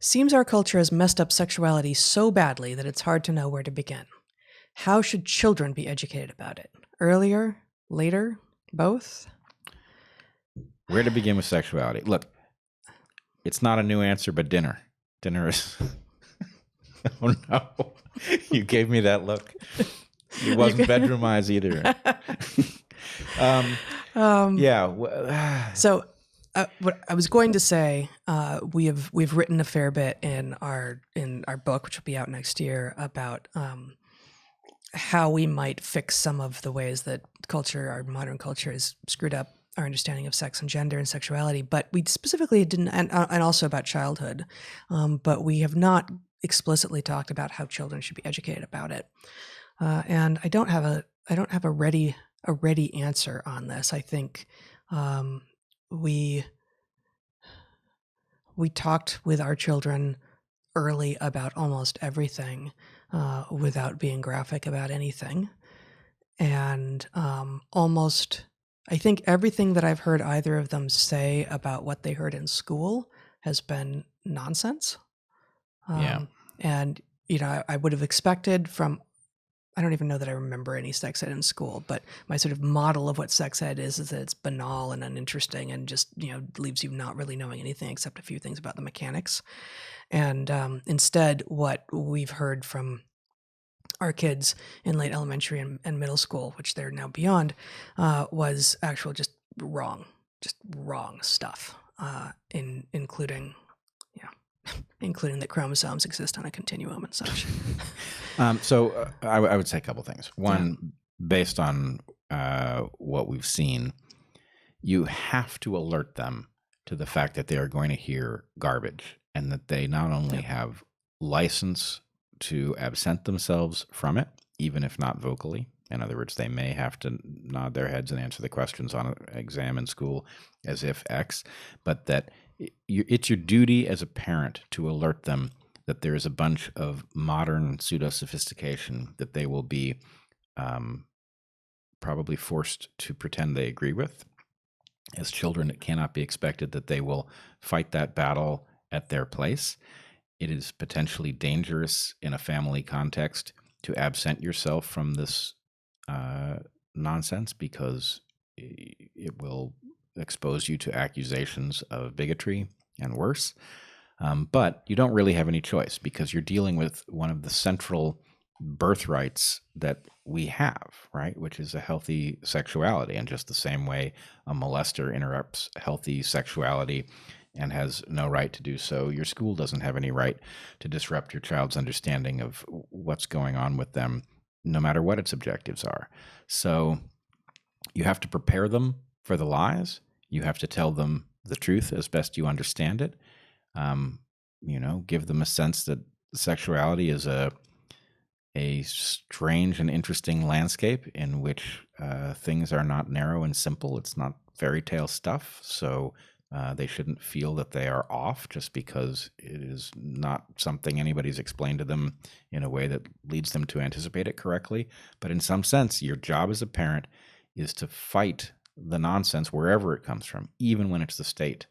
Seems our culture has messed up sexuality so badly that it's hard to know where to begin. How should children be educated about it? Earlier? Later? Both? Where to begin with sexuality? Look, it's not a new answer, but dinner. Dinner is... Oh, no. You gave me that look. It wasn't bedroom eyes either. So what I was going to say, we've written a fair bit in our book, which will be out next year, about how we might fix some of the ways that our modern culture has screwed up our understanding of sex and gender and sexuality. But we specifically didn't, and also about childhood, but we have not explicitly talked about how children should be educated about it. And I don't have a ready answer on this. I think we talked with our children early about almost everything, without being graphic about anything, and I think everything that I've heard either of them say about what they heard in school has been nonsense. And I would have expected from, I don't even know that I remember any sex ed in school, but my sort of model of what sex ed is that it's banal and uninteresting and just, leaves you not really knowing anything except a few things about the mechanics. And instead, what we've heard from our kids in late elementary and middle school, which they're now beyond, was actual just wrong stuff, including that chromosomes exist on a continuum and such. So I would say a couple things. One, based on what we've seen, you have to alert them to the fact that they are going to hear garbage and that they not only have license to absent themselves from it, even if not vocally. In other words, they may have to nod their heads and answer the questions on an exam in school as if X, but that it's your duty as a parent to alert them that there is a bunch of modern pseudo-sophistication that they will be probably forced to pretend they agree with. As children, it cannot be expected that they will fight that battle at their place. It is potentially dangerous in a family context to absent yourself from this nonsense because it will expose you to accusations of bigotry and worse. But you don't really have any choice because you're dealing with one of the central birthrights that we have, right? Which is a healthy sexuality. And just the same way a molester interrupts healthy sexuality and has no right to do so, your school doesn't have any right to disrupt your child's understanding of what's going on with them, no matter what its objectives are. So you have to prepare them for the lies. You have to tell them the truth as best you understand it. Give them a sense that sexuality is a strange and interesting landscape in which things are not narrow and simple. It's not fairy tale stuff. So they shouldn't feel that they are off just because it is not something anybody's explained to them in a way that leads them to anticipate it correctly. But in some sense, your job as a parent is to fight the nonsense wherever it comes from, even when it's the state,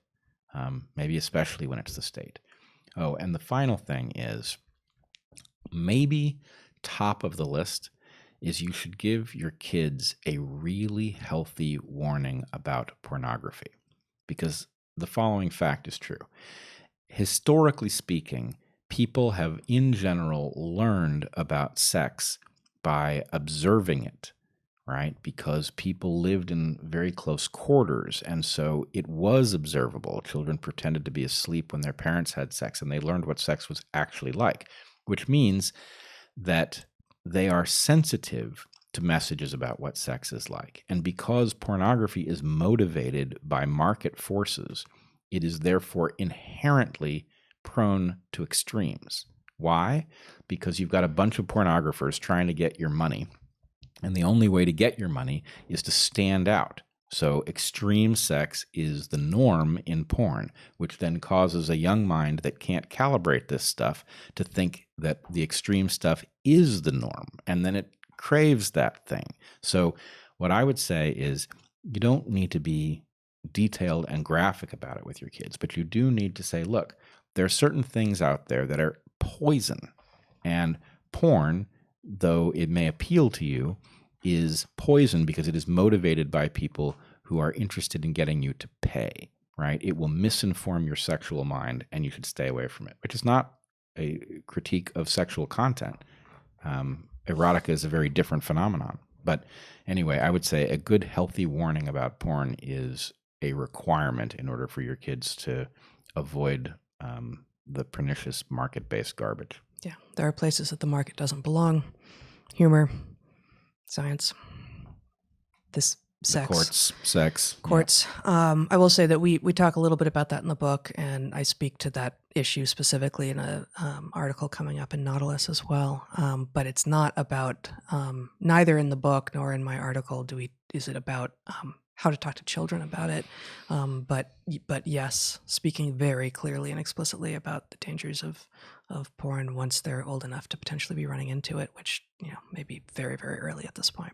maybe especially when it's the state. Oh, and the final thing is maybe top of the list is you should give your kids a really healthy warning about pornography, because the following fact is true. Historically speaking, people have in general learned about sex by observing it, right? Because people lived in very close quarters, and so it was observable. Children pretended to be asleep when their parents had sex, and they learned what sex was actually like, which means that they are sensitive to messages about what sex is like. And because pornography is motivated by market forces, it is therefore inherently prone to extremes. Why? Because you've got a bunch of pornographers trying to get your money, and the only way to get your money is to stand out. So extreme sex is the norm in porn, which then causes a young mind that can't calibrate this stuff to think that the extreme stuff is the norm, and then it craves that thing. So what I would say is you don't need to be detailed and graphic about it with your kids, but you do need to say, look, there are certain things out there that are poison. And porn, though it may appeal to you, is poison because it is motivated by people who are interested in getting you to pay, right? It will misinform your sexual mind, and you should stay away from it, which is not a critique of sexual content. Erotica is a very different phenomenon. But anyway, I would say a good, healthy warning about porn is a requirement in order for your kids to avoid the pernicious market-based garbage. Yeah, there are places that the market doesn't belong. Humor, science, sex. The courts, sex. Courts. Yeah. I will say that we talk a little bit about that in the book, and I speak to that issue specifically in a article coming up in Nautilus as well. But it's not about, neither in the book nor in my article is it about how to talk to children about it. But yes, speaking very clearly and explicitly about the dangers of porn once they're old enough to potentially be running into it, which may be very, very early at this point.